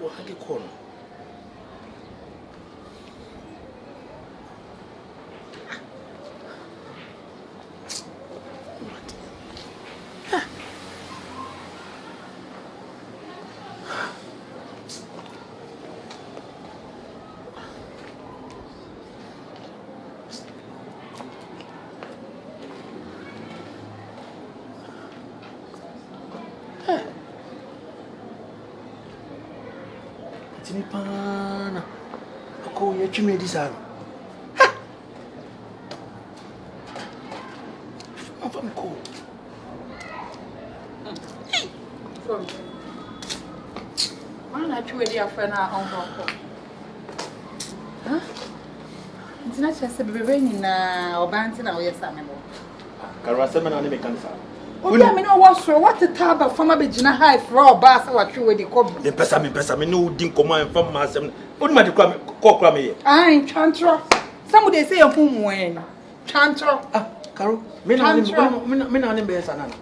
hadi kono. Tinipana. Ako ya chime di saro. Ha. Afam ko. From. Mana chime di afana onko. Huh? Ntina chese bebe ni na obanti na oyesa mebo. Karwa sema na ni mekanisa. Obi me no wasro what the taba fama be gina high for oba sa watwe we di kob. Me pesa me no din komo en fam ma asem. Oni ma di kwa me kokra me ye. Ai chantro. Some dey say ehum wen. Chantro. Ah, Karo, me na ni be sana na.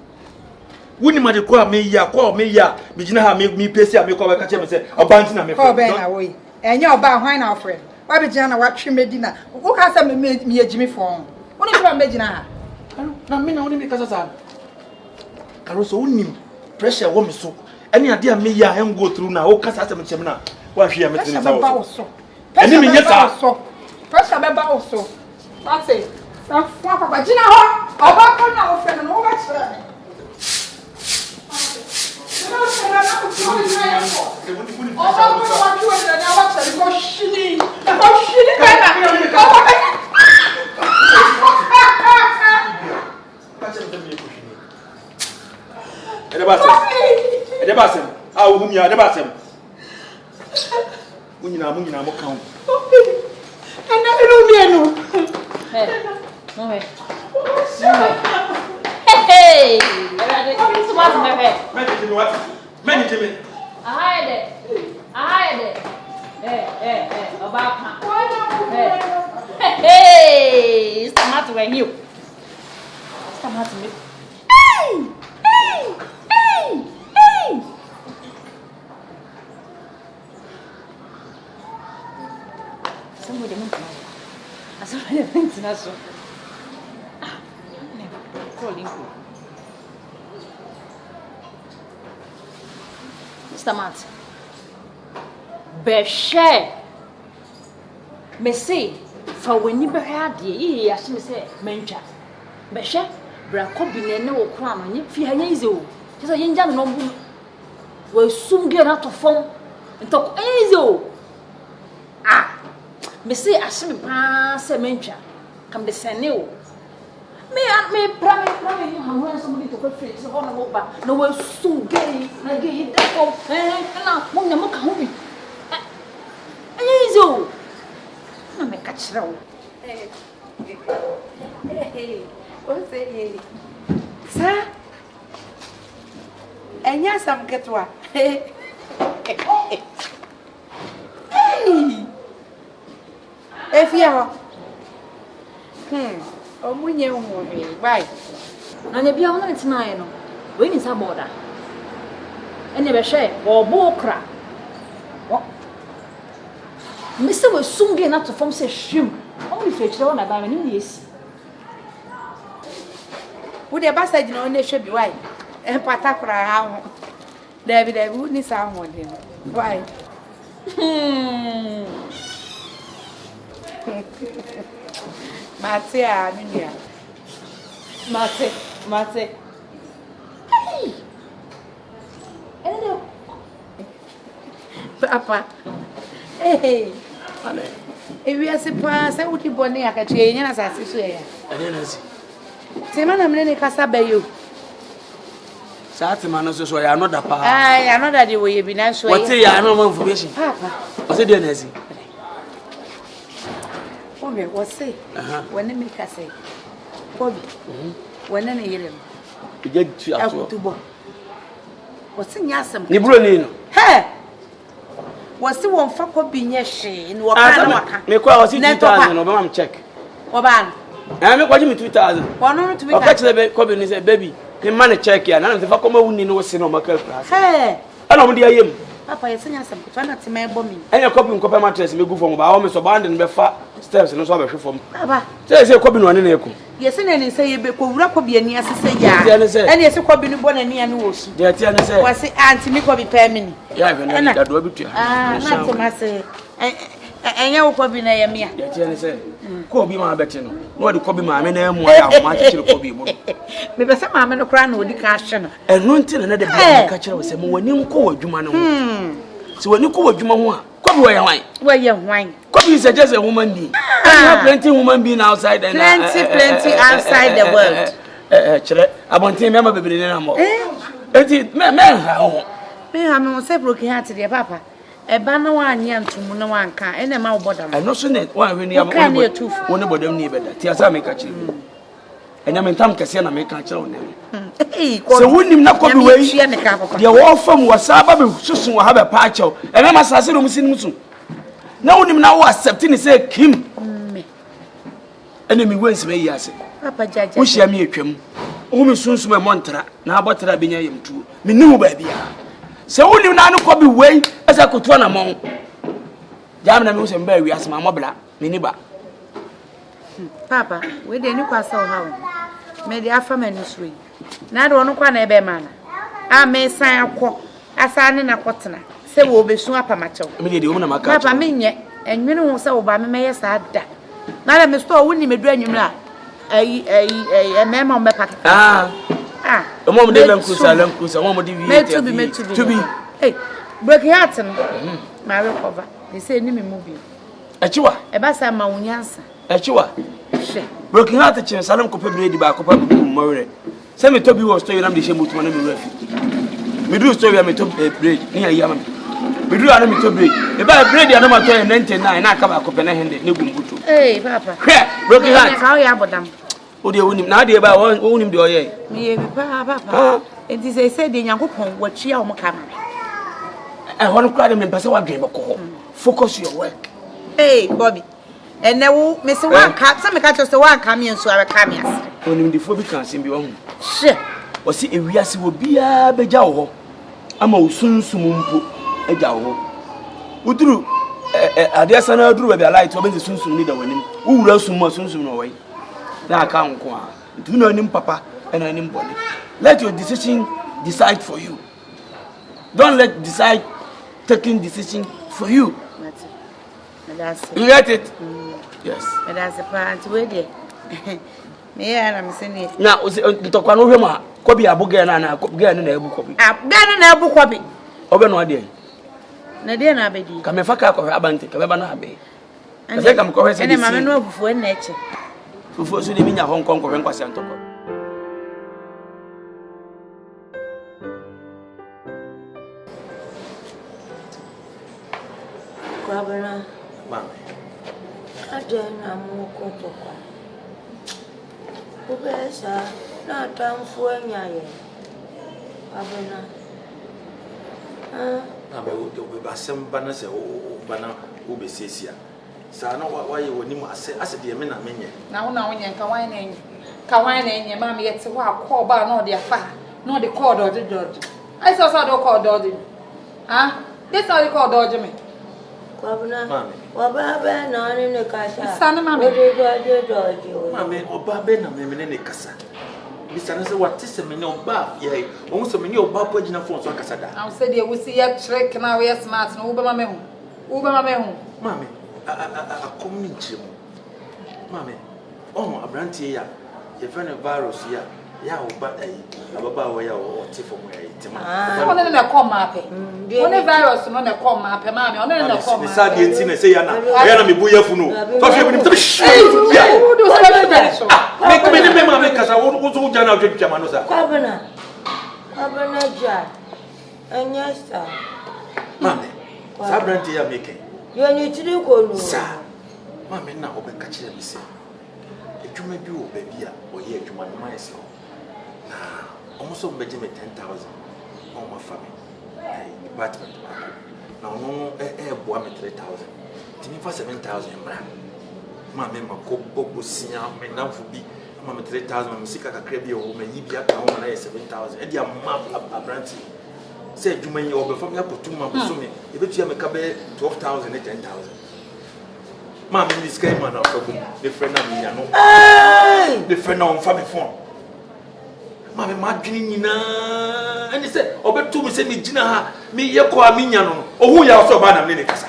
Woni ma di kwa me ya, kwa me ya. Me gina ha me pesi a me kwa ka che me say obanti na me fa. Ko be na wo yi. Enya oba hwan na ofre. Wa be gina na watwe me di na. Wo ka say me ejimi fon. Woni kwa me gina ha. Karo, na me na woni me kasa sa. Karo so unim pressure wo me so any ade a me ya en go through na wo kasa asem chem na wa hwe ya me tin sa wo so eni me nyesa pressure be ba wo so that's it sa fa papa gina ho oba ko na wo fe no wo ba chere me no se na na ko so ni na ya ko oba ko na wa tuwe na wa chere ko shini ka na ko Ede basem. Ah, uhum ya, ede basem. Munyina mo kan. Ana ero mienu. No way. Hey. Isso mais me ver. Meni teme. Ahide. About ma. Hey. Tomato when you. Tomato me. Hey. Somebody went to us. Calling you. Mr. Matt. Beshe. Me say, for when you had ye, as me say, mencha. Beshe, Bracobin no crown, and you fear Yazo. Just a young no will soon get out of form and talk Azo. Ah. Me say asem pa se mencha come the seneo me prame you have somebody to go free so on over no we soon gay na get hit that go na mo nya mo ka ho bi ezo na me ka chira wo o say sa enya sam ketwa Efia. Omunye unwe. Bye. na nya bia wona ntina no we ni sa border ene be hwe obo okra me se we sunge na to form se hwim o mi fechire wona ba me ni yesi wo de ba sa gina wona hwe bi wai patakura ha ho David wo ni sa ho de wai Mate a nunia. Mate. Hey. Papa. Hey. Ale. Ewi ase pa sa wuti bone akache nya na sase so ya. Ade na si. Tema na mne ne kasa bayo. Sa tema no so ya no da pa. Ai, another day we be na so ya. What ya no information? Papa. O se de na si. Obe, what say? When me ka say. Kobi. When na yelem. Ije tu ato. Akutubo. What say nyasem? Ni bro ni no. He. What say won fa Kobi nye hwe, ni wo pa na waka. Me kwa o si 2000 no be mam check. Wo ba. Me kwa ji me 2000. Wono no to be ka. O ka chele be Kobi ni say baby, me man check ya na no fa koma wuni no wo se no maka class. He. Ana mo di ayem. Papa, you sing us some fancy my bombing. And your copy and copy mattress may go from about almost abandoned the fat steps and so on. Papa, there's a copy one in echo. Yes, and say you be be and yes, say ya. And yes, a copy born and near news. Dear Tiana said, was it Auntie Miko be permanent? Yeah, and I do it. Not to say. And you will probably near me. Dear Tiana said, Cobby my betting. What do Cobby my name? My Cobby. Maybe some mamma no crown with the cash. And one thing another catcher was a when you call Jumano. So when you call Jumano, Cobby where you wine. Cobby is just a woman being. Plenty woman being outside and plenty outside the world. I want to remember the animal. Man, how? Me, I'm so broken hearted, dear Papa. A banner one young to one car and a mouth bottom. I know so net one when you have one about them near that. Tears I make a chill. And I'm in Tom Cassiana make a chill name. So wouldn't him not come away? She and the cap. The war from was Sababu, Susan will have a patch of, and I must say, Musin. No one now accepting say Kim. Enemy wins me, yes. Papa Judge, wish I me a Kim. Only soon my montra, now but I be near him too. Me knew baby. So only now could be way as I could run among. Jamna Mus and Berry as my mobile, Miniba. Papa, we didn't pass so how. Made the Alpha Ministry. Now don't know a man. I may sign a quack, as I in a quatana. Say we'll be soon up a macho. Papa, mean yet, and you know, so by me may have that. Now I must store winning me drain you now. A memo on my packet. A moment they don't cruise, I don't cruise, I want to be made to be. Hey, break your heart and my recover. They say, Nimmy movie. A chua, a bassa maunyansa. A chua. Broken heart, a chance, I don't copy ready back up Murray. Send me to be was story, I'm the shame with my name. We do story, I'm a top break near Yaman. We do enemy to break. If I break the animal 99, I come up and I hand it. Hey, Papa. Broken heart, how you have them? Oh, they wouldn't now be about one own him do ye. Me, Papa. It is a said in Yankopon, what she almost come. I want to cry them in Passawa game of call. Focus your work. Hey, Bobby. And now, Mr. One cat, some catches the one coming so I come here. Only the phobic can seem beyond. Sure. Or see if we are will be a bejaw. I'm a soon sumumpo, a jaw. Who drew a dear son, I drew with a light to the soon soon leader winning. Who will soon away. Now, can't go. Do not name Papa and anybody. Let your decision decide for you. Don't let decide taking decision for you. You get it? Yes. But that's a part with it. Yeah, I'm saying it. Now, the Tokanoma, Cobby Abogan and I could get an elbow copy. I've got an elbow copy. Over no idea. Nadia Abedi. Come a fuck up of Abanti, Cabana Bay. And I come correct and I'm no for nature. Who forced you in Hong Kong or Santo. Governor, I don't know what who bears not time for any. Governor, I will be some banners or banner who be says here. So I know why you would need as a dear men. Now, when you Kawan and your mammy yet to walk, call bar, no, their fire, no, the cord or the Dodge. I saw so don't call Dodge. Ah, this how you call Dodge me. Governor, what Baba, none in the casa. Son, mammy, Mammy, or Babena, in the casa. Mr. What is a minute bath? Yea, almost a minute bath, putting a phone so Casada. I'll say, you will see a trick now, we are smart, and Uber Mammy. Uber Mammy. Mammy, a community. Mammy, oh, a brand here. If any virus here, yeah, but about where or Tiffo. Only in a comma, only virus, not a comma, mammy, only in a comma. Besides, the say, I am a booyah for no. Make me remember because I won't go down to Jamanosa. Governor Jack, and yes, sir. Mammy, Sabranti are making. You need to do good, sir. Mammy, now open catching me say. You may do baby or here to my myself. Now, almost Benjamin 10,000 on my family department. Now, no air boy 3,000. Timmy for 7,000. My member Cobo Senior may now for be Mamma 3,000. Musica Crabby or may be at home and 7,000. And your map a brandy. say Jumani or before me I put 2 months to me. If it's a cabe 12,000 and 10,000. Mammy, this game man of the friend of me, I know. The friend on family phone. Mammy, my Gina, and he said, over 2 months, me Gina, me Yako Aminiano, or who you also ban a minute.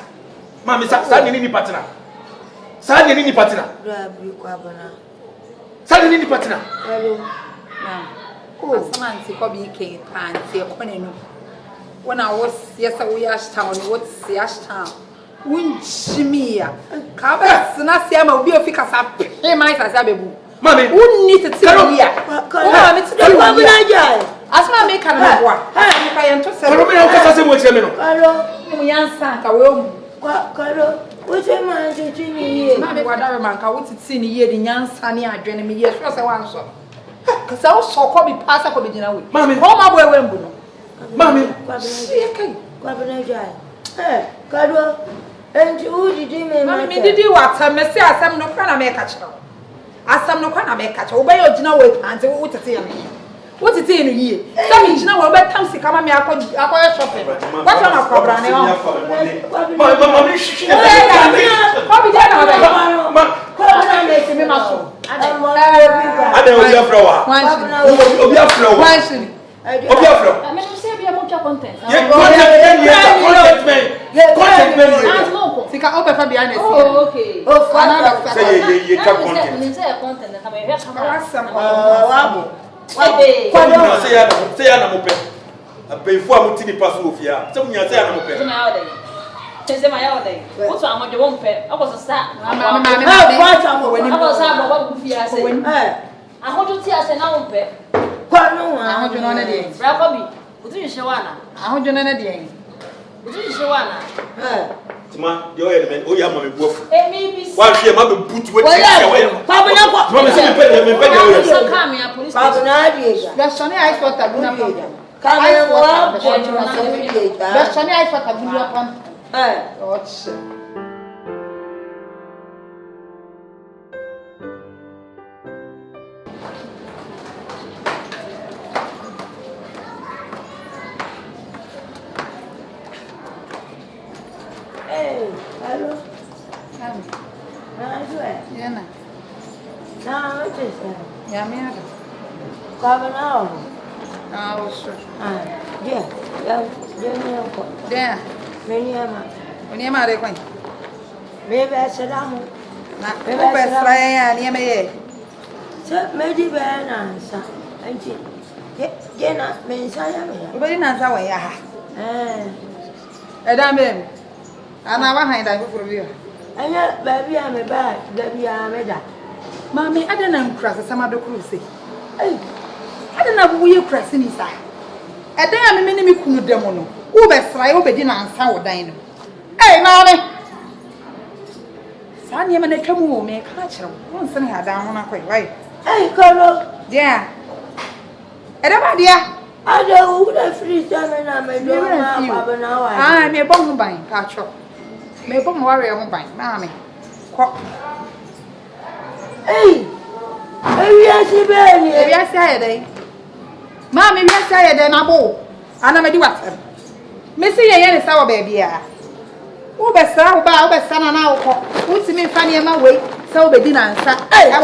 Mammy, standing in the partner. Standing in the partner. Standing in the partner. Hello. Oh, someone say Cobby and say when I was yesterday, Ashtown, what's the Ashtown? Winchimia. Cabas, Nasia, will be a fix up. Hey, my Asabebu. Mammy, wouldn't need to tell me. As my make a war. I am to say, hello, young son, I will. What's your mind to me? Mammy, whatever man, I want to see the young sonny, I dream me. Yes, was a one so. Because I also call me pass up with dinner. Mammy, home my way when Mammy, hey, Cado, and you did me, Mammy, did you what? I may say, I am no can make catch. I am no can make catch. Obey your dinner with and what to tell me. What is in a year? Some each now will come to come and acquire shopping. What's on a program? Say I'm open. I pay for a multi pass of here. Some years I'm open. What's wrong with the one pet? I was a star. I want to see us an own pet. I want you on a day. Rabbit, what do you show? I want you on a day. What do you show? Tuma, your element, oh, yeah, my wolf. Why she might be put with Papa, promise me, that's Sonny. I thought I would have come here. That's Sonny. I thought I would have come. Hello. Maybe I said, I'm maybe answer. Jenna means I am. But in answer, and I behind I go for you. And yet, baby, I'm a bad, baby, I'm a dad. Mammy, I don't know cross some other cruise. I don't know who you press inside. A damn minimum could demono. Who best try over dinner and sour dino. Hey, Mammy! Sandy and a come home, make catch her. Once and her down on a quick right. Hey, Colonel. Yeah. And dear. I don't know who free time and I'm a door now. I'm a bomb buying, catch up. Me bomb warrior home by Mammy. Hey, maybe I see Benny. Maybe I say, Mammy, we are tired and a bow. And I'm a do what? Missy, I is our baby. Who best our bow, best son and our cock. Who's me funny in my way? So be dinner and sat. I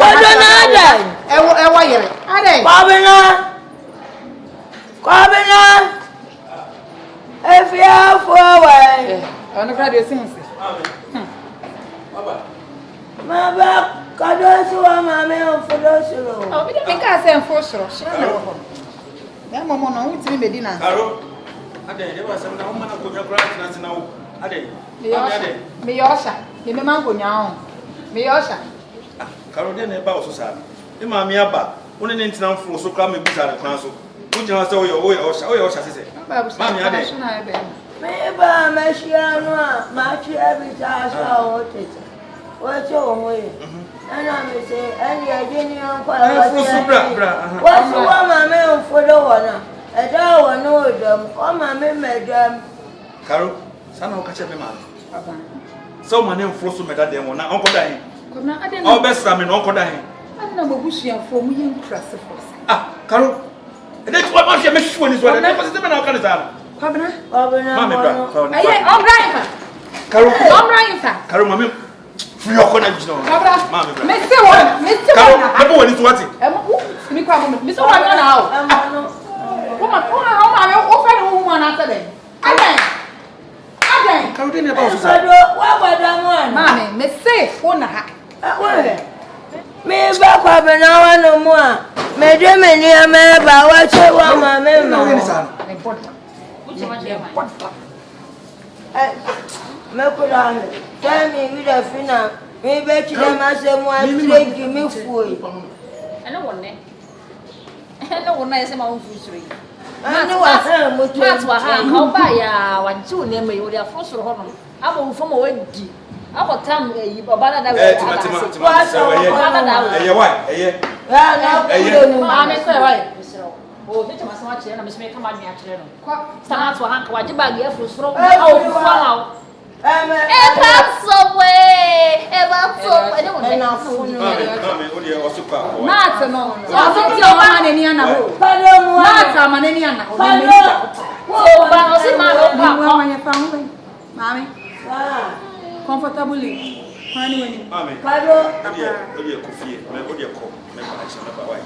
will wire it. Cobbyjampar. If you are forward, on the radio sings. Mama, Cadoso, Mamma, for those who oh, we didn't say for sure. That Mamma, who to be dinner. I did. There was some woman who could grass now. I did. Me Osha, the Mango now. Me Osha. Carolina about society. The Mammy Abba, one in town for so come and be at the council. Put your answer your way, Osha, says it. Mammy, I did. Maybe Messiano, match every time I want it. What's your way? And I may say, any idea, what's the one my man for the one? And I will know them, or my men made them. Carol, son of catch a man. So my name frozen me that day one, Uncle Dying. Our best time in Uncle Dying. I know Bushi and for me in Crassifos. Ah, Carol, and that's what I make sure is what I never see them in our Canada. Kwabena. Mami bra. Aye, omra. Karo. Omra insa. Karo mami. Free your corner jino. Mami bra. Me say one. Karo, what is what? Me kwa mo. Me so one na how. Woman, how ma me offer woman after them. Aden. Karo dey never so. Wa gbada mo. Mami, me say one ha. Me ba Kwabena wa no mo a. Me de me ni ama ba wa che wa ma me ma. Me kula me. Tell me we the fina. Me be chi dem ase mo a straight me fuoi. Ana wonne. Ana wonna ese ma won fusuri. Ani wa ha mo tu. Mat wa ha ka ba ya wanchi wonne me yo dia fosoro ho no. Aba wo fo ma wadi. Akotam yi baba da we. Eye why? Eye. Ya na kule mu. Ma me so why? Oh, tete masama kire na me so me kama nua kire no. Stanat wa hanka waje bag ya fosoro. Awu fala. That's so way. That's so way. Mami, odi e osupa. Mat no. So ti o ma na ni ana ho. Mat ma na ni ana ho. So ba o si ma ro pa. Mami. Comfortably. Hani weni. Mami. Kado. Odi e kofie. Me odi e ko. Me ba action na ba why?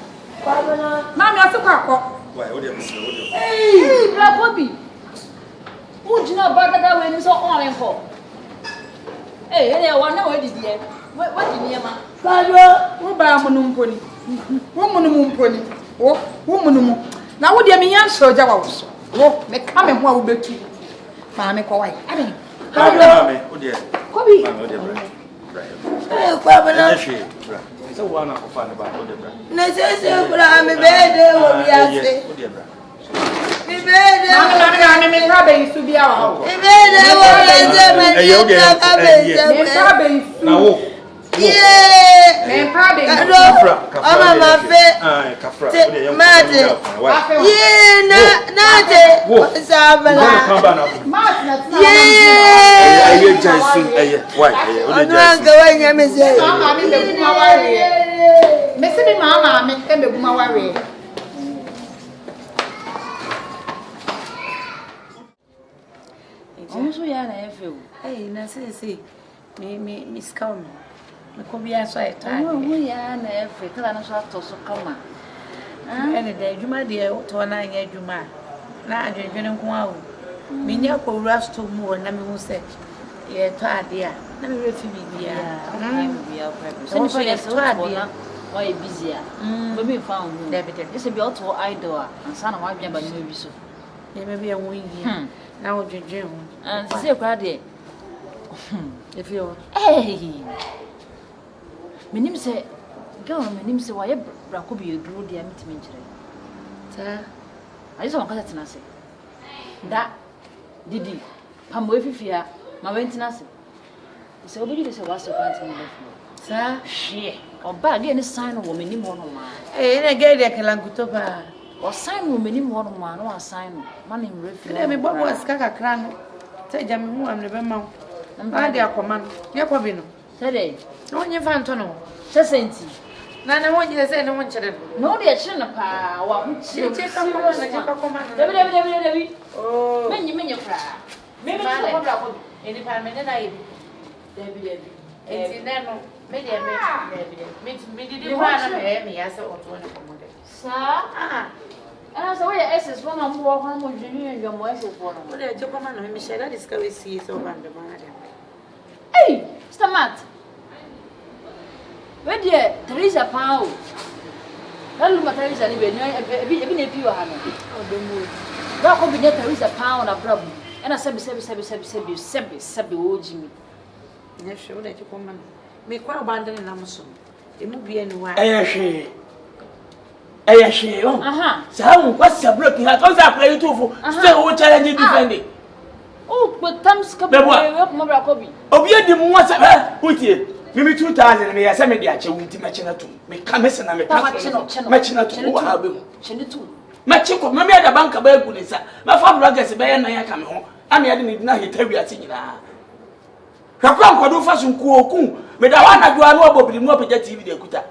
Mami asukwa ko. Why? Odi e misle odi. Hey, bra Bobby. Ujina bagada we ni so on enko. Eh, ele wa na we didie. We didie ma. Kado. Wo ba mu numponi. Wo mu numponi. Wo mu numu. Na wo de me yan soja wa wo so. Wo me ka me ho a wo betu. Mami ko wai. Aben. Mami, odi e. Kobi. Mami, odi e bra. Kwabena. Bra. So wa na ko fa ne ba odi bra. Na se kula me be de wo bi ase. Odi e bra. Me be de. Mami me ka be isu bia wa ho. Me be de wo ase me ni akabenezercomedy. Me ka be isu. Na wo. Yeah. Me ka be isu. Kado. Ama ma fe. Kafra. Mate. Yeah, na te. Sabala. Mat na tina. Yeah. Aye Jason, aye. Why? Aye. Odi Onu Jason. anga wa nyame se. Mama mi be kuma ware. Me se bi mama me be kuma ware. Onso ya na efe o. Na se me scam. Me ko bia so eta. Onso ya na efe kala na so atoso kama. Ene da adwuma de to na anya adwuma. Na adwendwene nko awo. Me nya ko wura sto mu na me hu se ye to ade a na me refi bibia. So so ya so ade. Why busy a? But me found no. This be out to idol and sana wa bia ba ni bi so. Ye me bia won yi. Na wo dwedwe ho. And say kwa de. If you Menim say girl menim say why bra ko bi eduro dia mitimi nkire. ta I just want to tell you that Didi pambo efifia ma wentina se. Se obi dey say what so kwanti mo left. ta Hwe. Oba dey any sign wo menim ho no ma. na get dey kelankuto pa. O sign wo menim ho no ma no assign no. Ma na mrefi. Na me bobo sika kakra no. Ta jam hu am le be ma. Na dey akoma no. Ye kwa bi no. Today. No nye fa nto no. Sesenti. Na wonye se no wonchire. No dey chire na pa wa hu chire. Che ka koma. Debi. Oh. Menye fra. Me so ko bra ko. Eni pa me na yi. Debi. Enti na no. Me dey me didi pa na me ya se oto ne komode. Sa. Ana so we SS one am wo ho mo dwenu ndwo mo SS one. Wo dey je koma na me share that discover see so bande ma dey. Hey, Stamat. Where dear Teresa Pau? Hello, Teresa, ni ebi na epi wa ha no. Odomo. Ba ko bi na Teresa Pau na brabu. Ena sebi wo jimi. Nya hwe wo dey je koma. Me kwa bande ne nam so. Emu bia ni wa. Eye hwe. Aha. Sa hu kwasa broken heart. On za play YouTube. Stay wo challenge defending. Oh, but tams ka Bebo. we ko bra ko bi. Obi edi mu wasa ba. Wutie. Mimi 2000 me ya se me de ache wunti me chena tu. Me ka me se na me pa. Me chena tu wo ha be mu. Chene tu. Me chi ko me da banka ba egu ni sa. Me fa bloggers be ya na ya ka me ho. Ana ya de ni na hita wi ati nyina. Kakwa nkwado fa so nku oku. Me da wa na dua no obobiri no opja TV de kuta.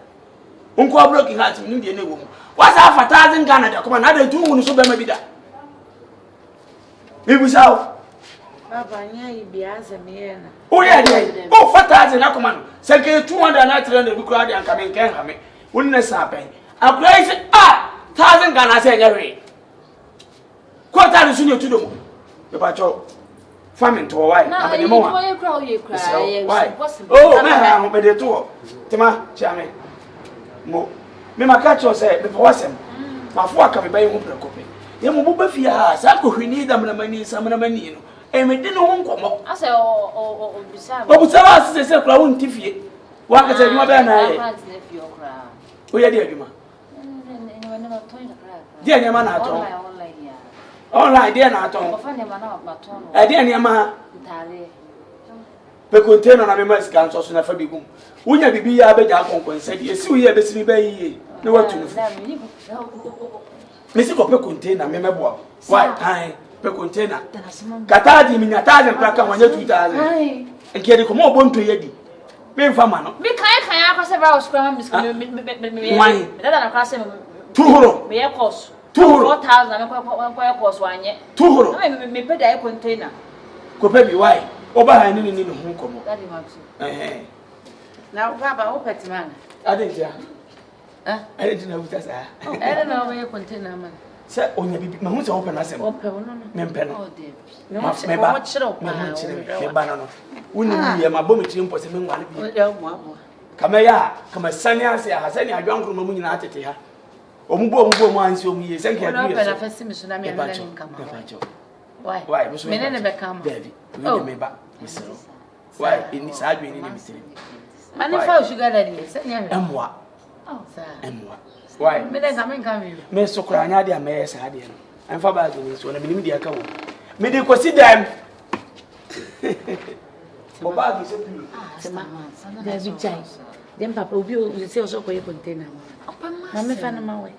Nko broken heart me ndi ne wo mu. Wasa fa 1000 Ghana de kuma na da tu mu so be ma bi da. Ibusao. Papa, you be as a man. Oh, yeah, oh, 4,000 Nacoman. Second 200 and 300 crowd and coming can have me. Wouldn't happen. I'm crazy. 1,000 Ghana saying every. Quarter is senior to do. The patrol. Famine to a while. Why? Oh, man, I'm ready to. Tima, Jamie. Mo. Me, my catcher said, before him. My fork can be by home. You move up here. I could need them the money, some of the money. And we didn't want to come up. I said, oh, besides, I said, I won't give you. What I said, you are there. We are dear, man. Dear, man, at all. Online, dear, not all. I dear, near ma. The container of a mess council in a fabric. Wouldn't you be a bed up and said, yes, we have been by no one to Mr. Copper container, remember why I per container. Catadi, Minataz, and Plaka, 2,000. And carry come more bone to Yedi. Being for man. Be kind, I have several scrums. Why? That across him. 2 me, of course. 4,000 and course 1 year. 2 me put a container. Copebi, why? Over I need a home come. Now, Papa, open it, man. I didn't. I didn't know what I don't know where you container, man. Sir, only my house open as a mempenno. Banana. Wouldn't you, my bomb team was a man. Come here, come a sunny as I has any young woman in Atetia. Ombo wants you, me, thank you. I first see Miss Nami and come. Why, was me never come, Daddy? Oh, me back, Miss. Why, in this arguing in anything? Manifest sugar daddy, and what? Oh, sir. And what? Why? Me then come come. Me so cry na dia me yes ade no. Emfa ba zo so na me nim dia ka wo. Me dey ko si dem. O ba gi so pi. Sema. There be jai. Dem papa obi o se o so ko e container. Na me fa na ma we.